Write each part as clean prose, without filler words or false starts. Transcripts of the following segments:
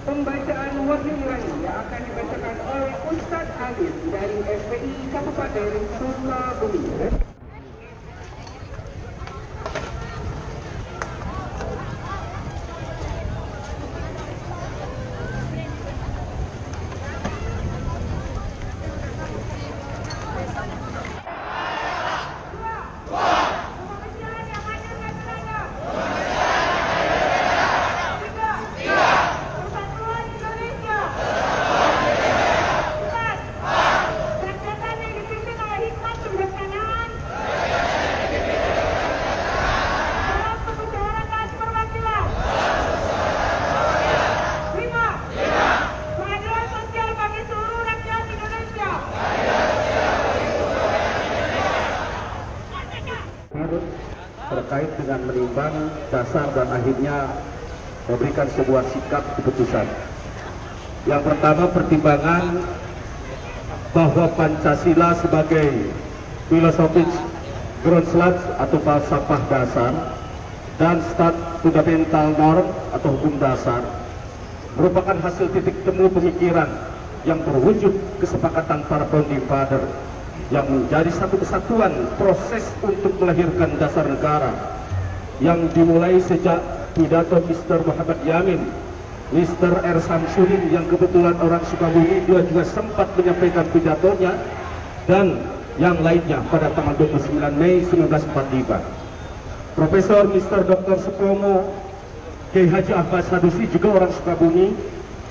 Pembacaan wahyu nurani yang akan dibacakan oleh Ustadz Alif dari FPI Kabupaten Sukabumi. Terkait dengan menimbang dasar dan akhirnya memberikan sebuah sikap keputusan. Yang pertama, pertimbangan bahwa Pancasila sebagai filosofis Grundsatz atau falsafah dasar dan stat fundamental norm atau hukum dasar merupakan hasil titik temu pemikiran yang berwujud kesepakatan para founding father yang menjadi satu kesatuan proses untuk melahirkan dasar negara yang dimulai sejak pidato Mr. Muhammad Yamin, Mr. R. Samsudin yang kebetulan orang Sukabumi, dia juga sempat menyampaikan pidatonya, dan yang lainnya pada tanggal 29 Mei 1945. Profesor Mr. Dr. Supomo Kiai Haji Ahmad Sanusi juga orang Sukabumi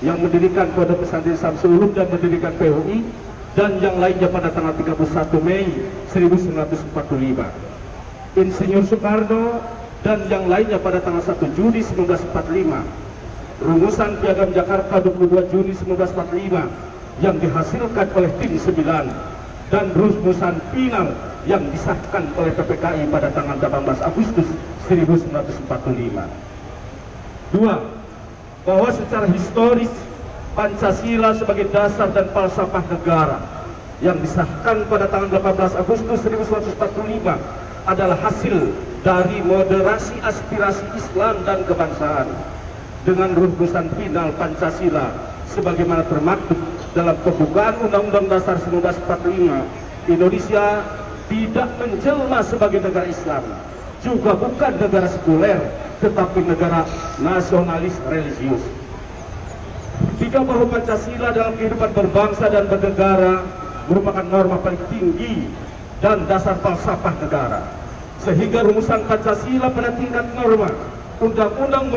yang mendirikan Pondok Pesantren Samsul Ulum dan mendirikan PUI, dan yang lainnya pada tanggal 31 Mei 1945. Insinyur Soekarno dan yang lainnya pada tanggal 1 Juni 1945. Rumusan Piagam Jakarta 22 Juni 1945 yang dihasilkan oleh tim 9 dan rumusan final yang disahkan oleh PPKI pada tanggal 18 Agustus 1945. Dua, bahwa secara historis Pancasila sebagai dasar dan falsafah negara yang disahkan pada tanggal 18 Agustus 1945 adalah hasil dari moderasi aspirasi Islam dan kebangsaan dengan rumusan final Pancasila sebagaimana termaktub dalam pembukaan Undang-Undang Dasar 1945. Indonesia tidak menjelma sebagai negara Islam, juga bukan negara sekuler, tetapi negara nasionalis religius. Tiga, bahwa Pancasila dalam kehidupan berbangsa dan bernegara merupakan norma paling tinggi dan dasar falsafah negara, sehingga rumusan Pancasila pada tingkat norma undang-undang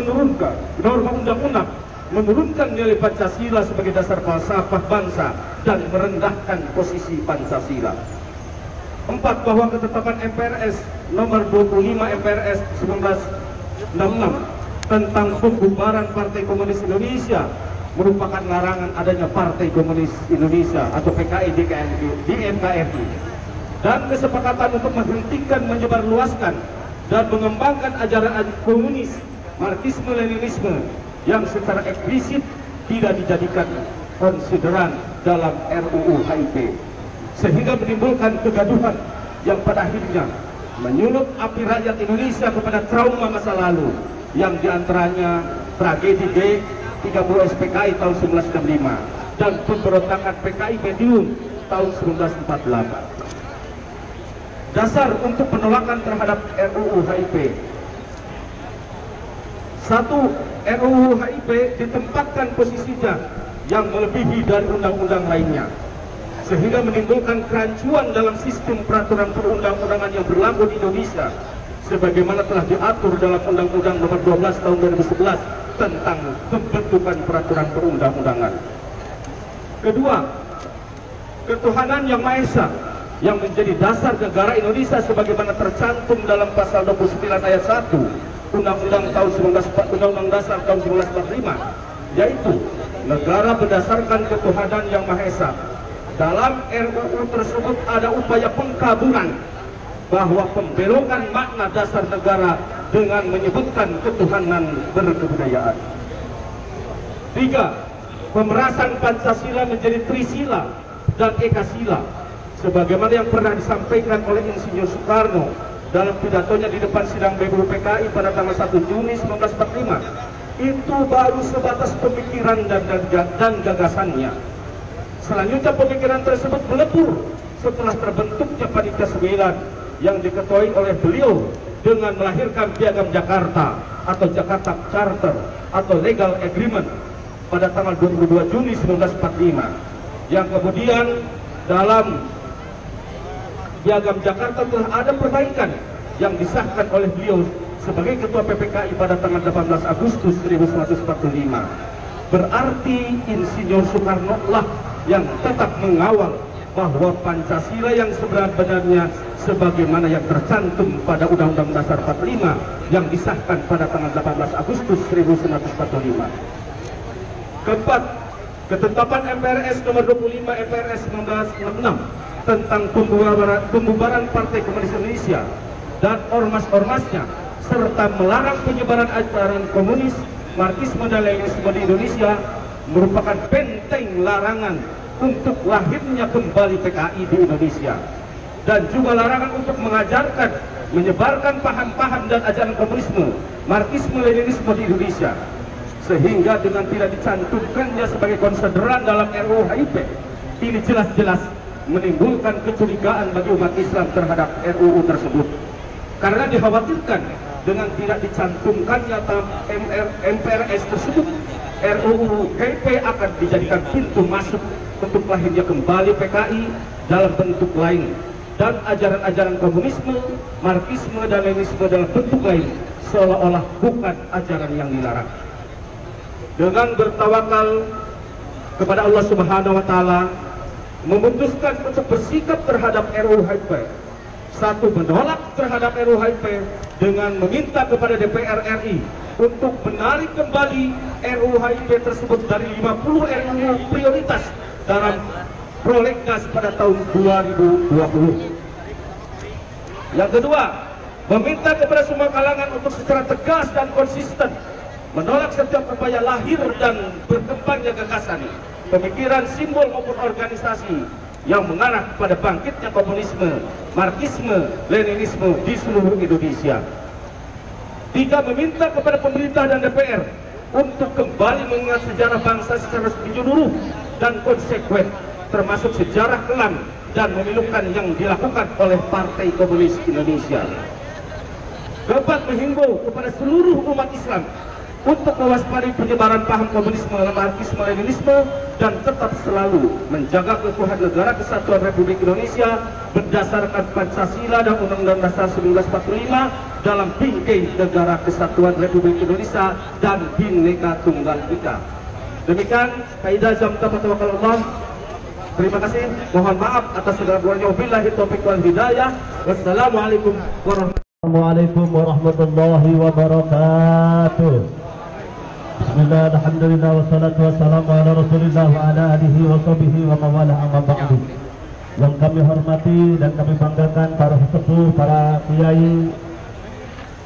menurunkan nilai Pancasila sebagai dasar falsafah bangsa dan merendahkan posisi Pancasila. Empat, bahwa ketetapan MPRS nomor 25 MPRS 1966 tentang pembubaran Partai Komunis Indonesia merupakan larangan adanya Partai Komunis Indonesia atau PKI di NKRI, dan kesepakatan untuk menghentikan, menyebarluaskan dan mengembangkan ajaran komunis, Marxisme, Leninisme yang secara eksplisit tidak dijadikan konsideran dalam RUU HIP, sehingga menimbulkan kegaduhan yang pada akhirnya menyulut api rakyat Indonesia kepada trauma masa lalu yang diantaranya tragedi G30 SPKI tahun 1965 dan pemberontakan PKI Medium tahun 1948. Dasar untuk penolakan terhadap RUU HIP. 1. RUU HIP ditempatkan posisinya yang melebihi dari undang-undang lainnya, sehingga menimbulkan kerancuan dalam sistem peraturan perundang-undangan yang berlaku di Indonesia sebagaimana telah diatur dalam Undang-Undang Nomor 12 Tahun 2011 tentang pembentukan peraturan perundang-undangan. Kedua, ketuhanan yang Maha Esa yang menjadi dasar negara Indonesia sebagaimana tercantum dalam pasal 29 ayat 1 Undang-Undang Dasar tahun 1945, yaitu negara berdasarkan ketuhanan yang Maha Esa. Dalam RUU tersebut ada upaya pengkaburan bahwa pembelokan makna dasar negara dengan menyebutkan ketuhanan berkebudayaan. 3. Pemerasan Pancasila menjadi Trisila dan Ekasila sebagaimana yang pernah disampaikan oleh Insinyur Soekarno dalam pidatonya di depan sidang BPUPKI pada tanggal 1 Juni 1945, itu baru sebatas pemikiran dan gagasannya. Selanjutnya pemikiran tersebut melebur setelah terbentuknya Panitia 9 yang diketuai oleh beliau dengan melahirkan Piagam Jakarta atau Jakarta Charter atau Legal Agreement pada tanggal 22 Juni 1945, yang kemudian dalam Piagam Jakarta telah ada perbaikan yang disahkan oleh beliau sebagai Ketua PPKI pada tanggal 18 Agustus 1945. Berarti Insinyur Soekarno lah yang tetap mengawal bahwa Pancasila yang sebenarnya sebagaimana yang tercantum pada Undang-Undang Dasar 45 yang disahkan pada tanggal 18 Agustus 1945. Keempat, ketetapan MPRS nomor 25 MPRS 1966 tentang pembubaran Partai Komunis Indonesia dan ormas-ormasnya serta melarang penyebaran ajaran komunis, Marxisme dan Leninisme di Indonesia merupakan benteng larangan untuk lahirnya kembali PKI di Indonesia, dan juga larangan untuk mengajarkan, menyebarkan paham-paham dan ajaran komunisme, Marxisme, Leninisme di Indonesia, sehingga dengan tidak dicantumkannya sebagai konsideran dalam RUU HIP, ini jelas-jelas menimbulkan kecurigaan bagi umat Islam terhadap RUU tersebut, karena dikhawatirkan dengan tidak dicantumkannya dalam MPRS tersebut, RUU HIP akan dijadikan pintu masuk untuk lahirnya kembali PKI dalam bentuk lain, dan ajaran-ajaran komunisme, Marxisme dan Leninisme dalam bentuk lain seolah-olah bukan ajaran yang dilarang. Dengan bertawakal kepada Allah Subhanahu wa Ta'ala, memutuskan untuk bersikap terhadap RUU HIP. Satu, menolak terhadap RUU HIP dengan meminta kepada DPR RI untuk menarik kembali RUU HIP tersebut dari 50 RUU prioritas dalam prolegnas pada tahun 2020. Yang kedua, meminta kepada semua kalangan untuk secara tegas dan konsisten menolak setiap upaya lahir dan berkembangnya gagasan, pemikiran, simbol maupun organisasi yang mengarah kepada bangkitnya komunisme, Marxisme, Leninisme di seluruh Indonesia. Tiga, meminta kepada pemerintah dan DPR untuk kembali mengingat sejarah bangsa secara menyeluruh dan konsekuen, termasuk sejarah kelam dan memilukan yang dilakukan oleh Partai Komunis Indonesia. Keempat, menghimbau kepada seluruh umat Islam untuk mewaspadai penyebaran paham komunisme, Marxisme, Leninisme, dan tetap selalu menjaga keutuhan negara kesatuan Republik Indonesia berdasarkan Pancasila dan Undang-Undang Dasar 1945 dalam bingkai Negara Kesatuan Republik Indonesia dan Bhinneka Tunggal Ika. Demikian kaidah jam tawakal Allah. Terima kasih. Mohon maaf atas segala kurangnya. Wabillahi taufiq wal hidayah. Wassalamualaikum warahmatullahi wabarakatuh. Bismillah, alhamdulillah, wassalatu wassalamu ala rasulillah wa ala alihi wa sahbihi wa mawala amma ba'du. Yang kami hormati dan kami banggakan para sesepuh, para kiai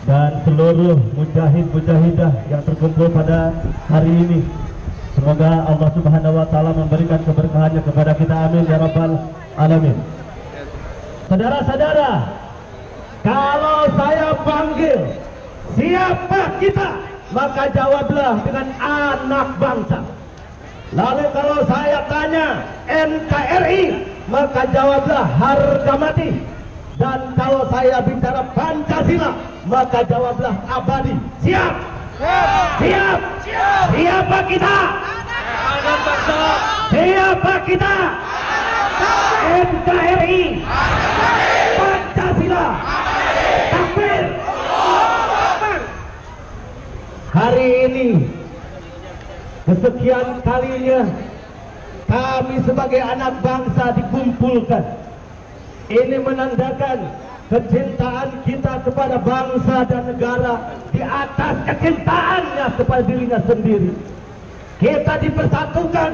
dan seluruh mujahid-mujahidah yang terkumpul pada hari ini. Semoga Allah Subhanahu wa Ta'ala memberikan keberkahannya kepada kita, amin ya rabbal alamin. Saudara-saudara, kalau saya panggil siapa kita, maka jawablah dengan anak bangsa. Lalu kalau saya tanya NKRI, maka jawablah harga mati. Dan kalau saya bicara Pancasila, maka jawablah abadi. Siap? Siap? Siapa kita? Anak bangsa. Siapa kita? NKRI. Pancasila. Takbir. Hari ini kesekian kalinya kami sebagai anak bangsa dikumpulkan. Ini menandakan kecintaan kita kepada bangsa dan negara di atas kecintaannya kepada dirinya sendiri. Kita dipersatukan.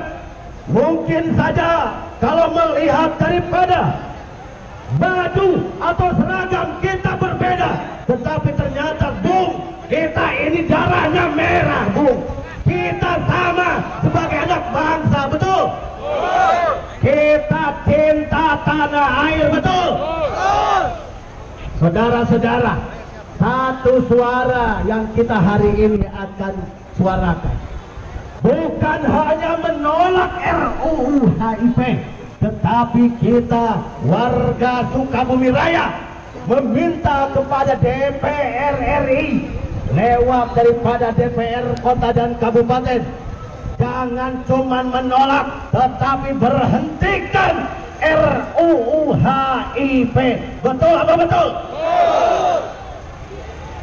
Mungkin saja kalau melihat daripada baju atau seragam kita berbeda, tetapi ternyata Bung, kita ini darahnya merah, Bung. Kita sama sebagai anak bangsa, betul? Kita cinta tanah air, betul? Saudara-saudara, satu suara yang kita hari ini akan suarakan. Bukan hanya menolak RUU HIP, tetapi kita warga Sukabumi Raya meminta kepada DPR RI lewat daripada DPR kota dan kabupaten, jangan cuma menolak tetapi berhentikan RUU HIP. Betul apa betul?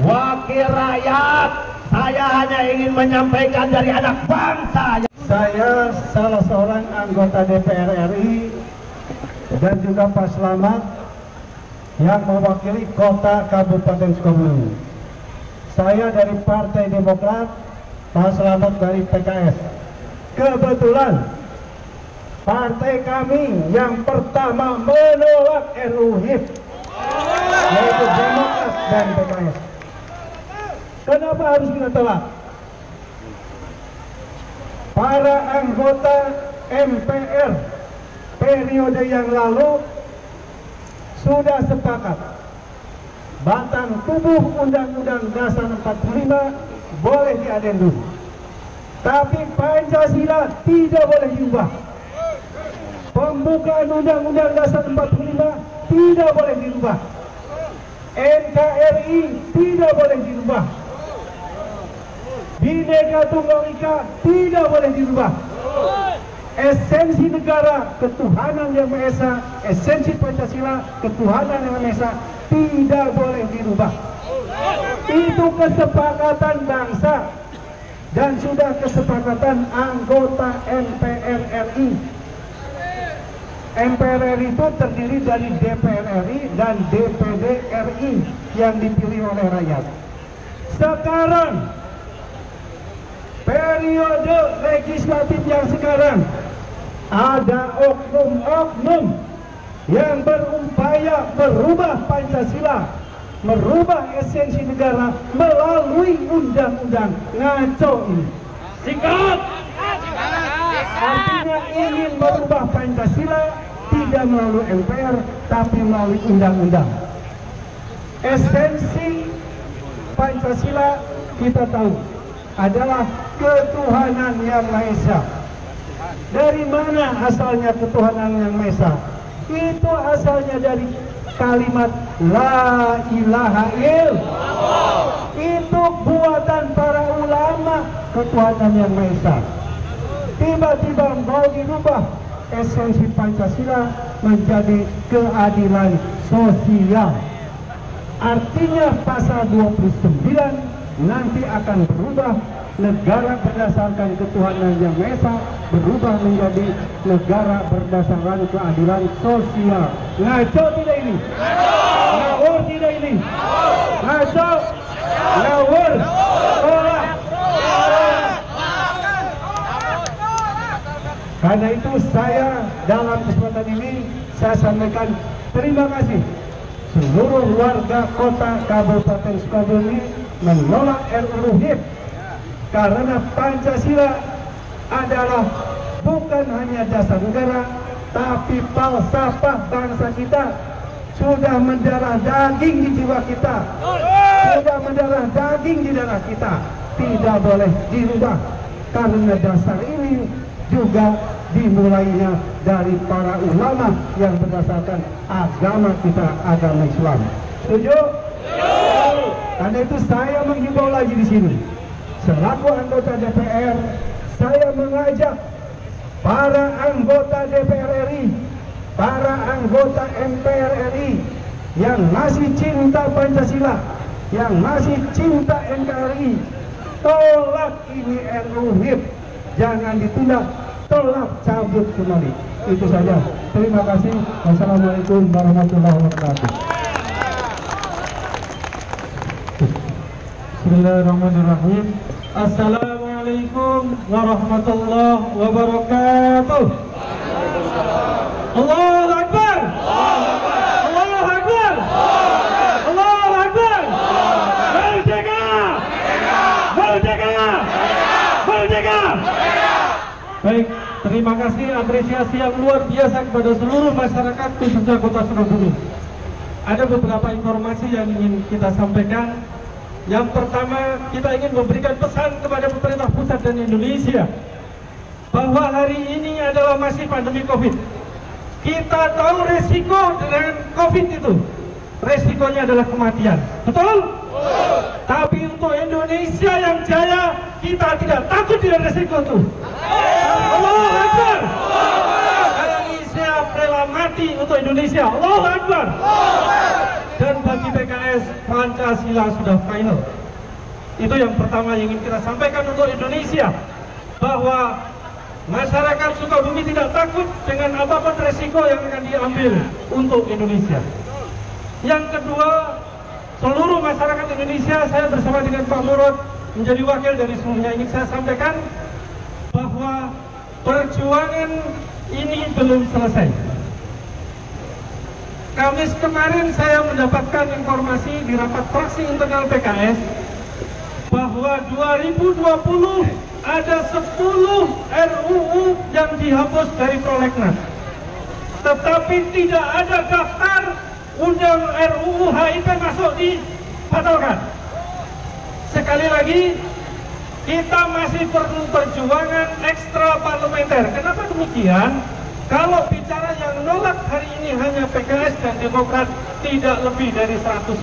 Wakil rakyat, saya hanya ingin menyampaikan dari anak bangsa. Saya salah seorang anggota DPR RI dan juga Pak Slamet yang mewakili kota Kabupaten Sukabumi. Saya dari Partai Demokrat, Pak Slamet dari PKS. Kebetulan partai kami yang pertama menolak RUU HIP, yaitu Demokrat dan PKS. Kenapa harus kita tolak? Para anggota MPR periode yang lalu sudah sepakat batang tubuh Undang-Undang Dasar 45 boleh diadendum, tapi Pancasila tidak boleh diubah. Pembukaan Undang-Undang Dasar 45 tidak boleh dirubah. NKRI tidak boleh dirubah. Bhinneka Tunggal Ika tidak boleh dirubah. Esensi negara, ketuhanan yang Maha Esa, esensi Pancasila, ketuhanan yang Maha Esa tidak boleh dirubah. Itu kesepakatan bangsa dan sudah kesepakatan anggota MPR RI. MPR RI itu terdiri dari DPR RI dan DPD RI yang dipilih oleh rakyat. Sekarang periode legislatif yang sekarang ada oknum-oknum yang berupaya merubah Pancasila, merubah esensi negara melalui undang-undang ngaco ini. Singkat, artinya ingin merubah Pancasila tidak melalui MPR tapi melalui undang-undang. Esensi Pancasila kita tahu adalah ketuhanan yang Maha Esa. Dari mana asalnya ketuhanan yang Maha Esa? Itu asalnya dari kalimat La ilaha illallah. Itu buatan para ulama, ketuhanan yang Maha Esa. Tiba-tiba mau dirubah esensi Pancasila menjadi keadilan sosial. Artinya pasal 29 nanti akan berubah, negara berdasarkan ketuhanan yang Maha Esa berubah menjadi negara berdasarkan keadilan sosial. Ngaco tidak ini? Ngawur tidak ini? Ngaco? Ngawur? Tolak? Karena itu saya dalam kesempatan ini saya sampaikan terima kasih seluruh warga kota Kabupaten Sukabumi menolak RUU HIP karena Pancasila adalah bukan hanya dasar negara tapi falsafah bangsa kita, sudah mendarah daging di jiwa kita, sudah mendarah daging di darah kita, tidak boleh dirubah karena dasar ini juga dimulainya dari para ulama yang berdasarkan agama kita, agama Islam. Setuju? Karena itu saya menghimbau lagi di sini, selaku anggota DPR, saya mengajak para anggota DPR RI, para anggota MPR RI yang masih cinta Pancasila, yang masih cinta NKRI, tolak ini RUU HIP, jangan ditunda, tolak, cabut kembali. Itu saja. Terima kasih. Wassalamualaikum warahmatullahi wabarakatuh. Bismillahirrahmanirrahim. Assalamualaikum warahmatullahi wabarakatuh. Allahu Akbar. Allahu Akbar. Allahu Akbar. Merdeka. Merdeka. Merdeka. Baik, terima kasih apresiasi yang luar biasa kepada seluruh masyarakat khususnya Kota Sukabumi. Ada beberapa informasi yang ingin kita sampaikan. Yang pertama, kita ingin memberikan pesan kepada pemerintah pusat dan Indonesia bahwa hari ini adalah masih pandemi COVID. Kita tahu resiko dengan COVID itu, resikonya adalah kematian, betul? Tapi untuk Indonesia yang jaya, kita tidak takut dengan resiko itu. Allahu Akbar. Kami siap rela mati untuk Indonesia. Allahu Akbar. Dan bagi PKS, Pancasila sudah final. Itu yang pertama yang ingin kita sampaikan untuk Indonesia, bahwa masyarakat Sukabumi tidak takut dengan apapun resiko yang akan diambil untuk Indonesia. Yang kedua, seluruh masyarakat Indonesia, saya bersama dengan Pak Murad menjadi wakil dari seluruhnya, ingin saya sampaikan bahwa perjuangan ini belum selesai. Kamis kemarin saya mendapatkan informasi di rapat fraksi internal PKS bahwa 2020 ada 10 RUU yang dihapus dari prolegnas, tetapi tidak ada daftar undang RUU HIP masuk dibatalkan. Sekali lagi, kita masih perlu perjuangan ekstra parlementer. Kenapa demikian? Kalau bicara yang nolak hari ini hanya PKS dan Demokrat, tidak lebih dari 150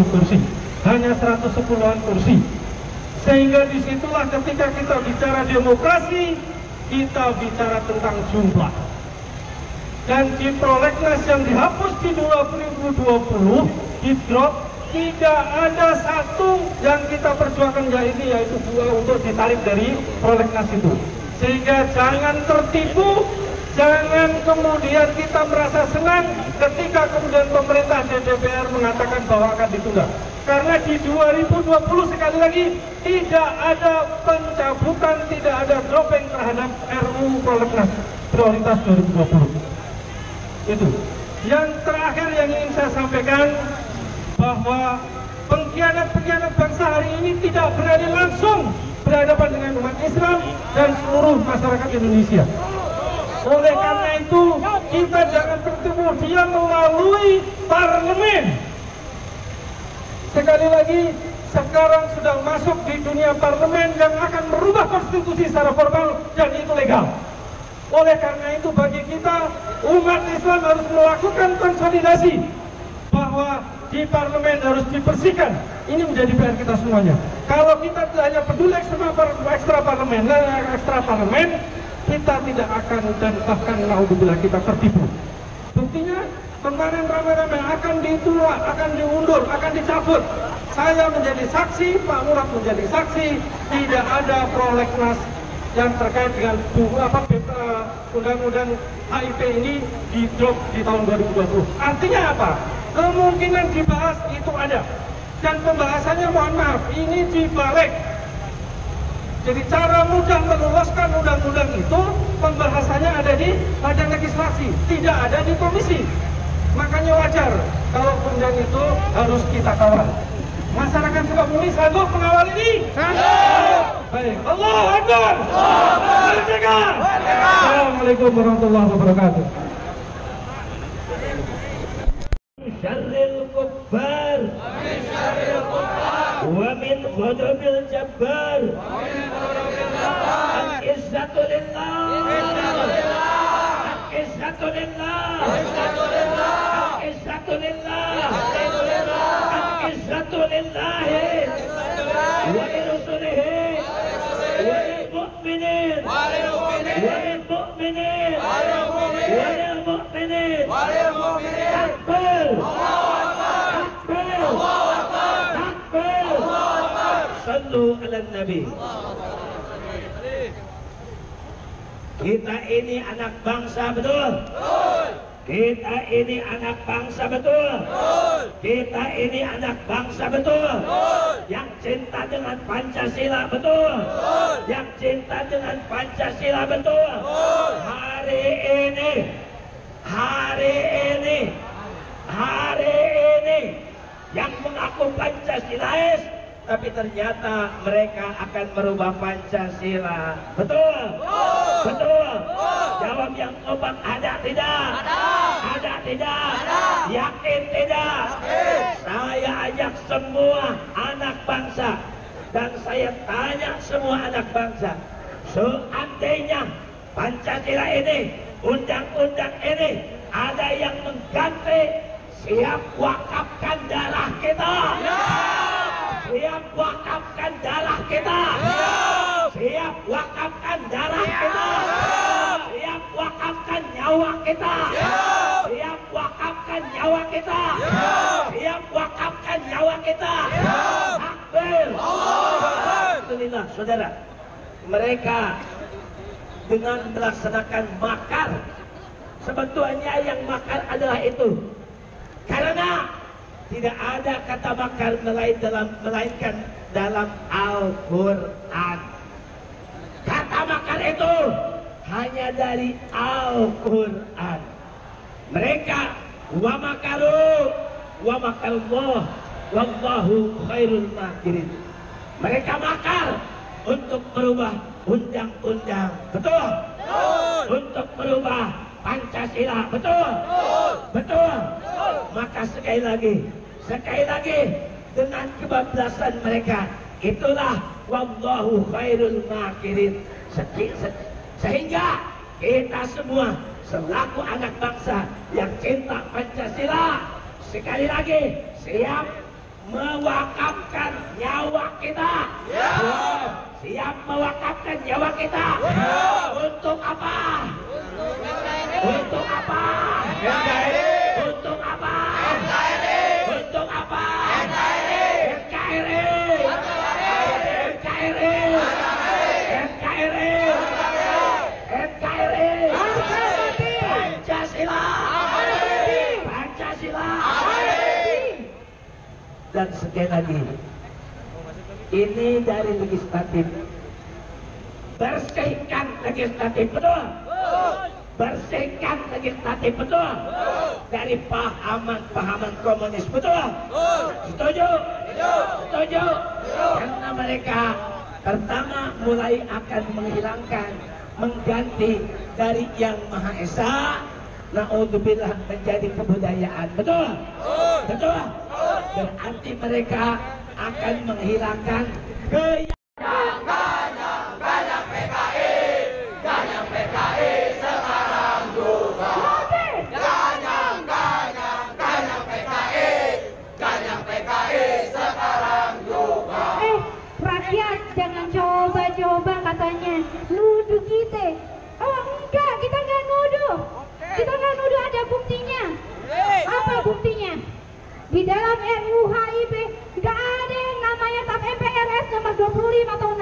kursi, hanya 110-an kursi. Sehingga disitulah ketika kita bicara demokrasi, kita bicara tentang jumlah. Dan di prolegnas yang dihapus di 2020, di drop, tidak ada satu yang kita perjuangkan, yaitu dua untuk ditarik dari prolegnas itu. Sehingga jangan tertipu. Jangan kemudian kita merasa senang ketika kemudian pemerintah dan DPR mengatakan bahwa akan ditunda. Karena di 2020 sekali lagi tidak ada pencabutan, tidak ada dropping terhadap RUU Prolegnas prioritas 2020. Itu. Yang terakhir yang ingin saya sampaikan, bahwa pengkhianat-pengkhianat bangsa hari ini tidak berani langsung berhadapan dengan umat Islam dan seluruh masyarakat Indonesia. Oleh karena itu, kita jangan bertemu dia melalui parlemen. Sekali lagi, sekarang sudah masuk di dunia parlemen yang akan merubah konstitusi secara formal dan itu legal. Oleh karena itu, bagi kita, umat Islam harus melakukan konsolidasi, bahwa di parlemen harus dibersihkan. Ini menjadi PR kita semuanya. Kalau kita hanya peduli ekstra parlemen, kita tidak akan, dan bahkan naudzubillah kita tertipu. Buktinya kemarin ramai-ramai akan ditolak, akan diundur, akan dicabut. Saya menjadi saksi, Pak Murad menjadi saksi, tidak ada prolegnas yang terkait dengan undang-undang HIP ini di drop di tahun 2020. Artinya apa? Kemungkinan dibahas itu ada, dan pembahasannya mohon maaf ini dibalik. Jadi cara mudah meloloskan undang-undang itu pembahasannya ada di badan legislasi, tidak ada di komisi. Makanya wajar kalau undang itu harus kita kawal. Masyarakat Sukabumi sanggup mengawal ini? Sanggup. Baik. Allahu Akbar. Merdeka. Assalamualaikum warahmatullahi wabarakatuh. Syarril kuffar wa min ghadabil jabbar. Al-izzatu lillah. Al-izzatu lillah. Al-izzatu lillah. Al-izzatu lillah. Wa li rasulihi wa lil mu'minin wa lil mu'minin wa lil mu'minin. Akbar. Sallu ala Nabi. Kita ini anak bangsa betul. Kita ini anak bangsa betul. Kita ini anak bangsa betul. Yang cinta dengan Pancasila betul. Yang cinta dengan Pancasila betul. Hari ini yang mengaku Pancasilais, tapi ternyata mereka akan merubah Pancasila. Betul? Betul? Jawab yang obat ada tidak? Ada tidak? Yakin tidak? Saya ajak semua anak bangsa dan saya tanya semua anak bangsa, seandainya Pancasila ini, undang-undang ini ada yang mengganti, siap wakafkan darah kita. Siap wakafkan darah kita. Siap wakafkan darah kita. Siap wakafkan nyawa kita. Siap wakafkan nyawa kita. Siap wakafkan nyawa kita. Takbir. Alhamdulillah, saudara. Mereka dengan melaksanakan makar, sebetulnya yang makar adalah itu, karena tidak ada kata makar melainkan dalam Al-Quran. Kata makar itu hanya dari Al-Quran. Mereka wa makaru wa makallah wallahu khairul makirin. Mereka makar untuk merubah undang-undang, betul? Untuk merubah Pancasila, betul? Betul. Maka sekali lagi dengan kebablasan mereka, itulah wallahu khairul makirin. Sehingga kita semua selaku anak bangsa yang cinta Pancasila, sekali lagi siap mewakafkan nyawa kita. Siap mewakafkan nyawa kita. Untuk apa? Untuk apa? Untuk apa? Untuk apa? NKRI. NKRI. NKRI. NKRI. Pancasila. Pancasila. Dan sekali lagi, ini dari legislatif. Bersihkan legislatif, betul? Bersihkan legislatif, betul? Dari pahaman-pahaman komunis, betul? Setuju? Setuju? Karena mereka pertama mulai akan menghilangkan, mengganti dari yang Maha Esa, na'udzubillah, menjadi kebudayaan, betul? Betul? Berarti mereka akan menghilangkan rakyat jangan coba-coba katanya nuduh kita. Oh enggak, kita nggak nuduh. Kita nggak nuduh, ada buktinya. Apa buktinya? Di dalam RUU HIP nggak ada yang namanya TAP MPRS nomor 25 tahun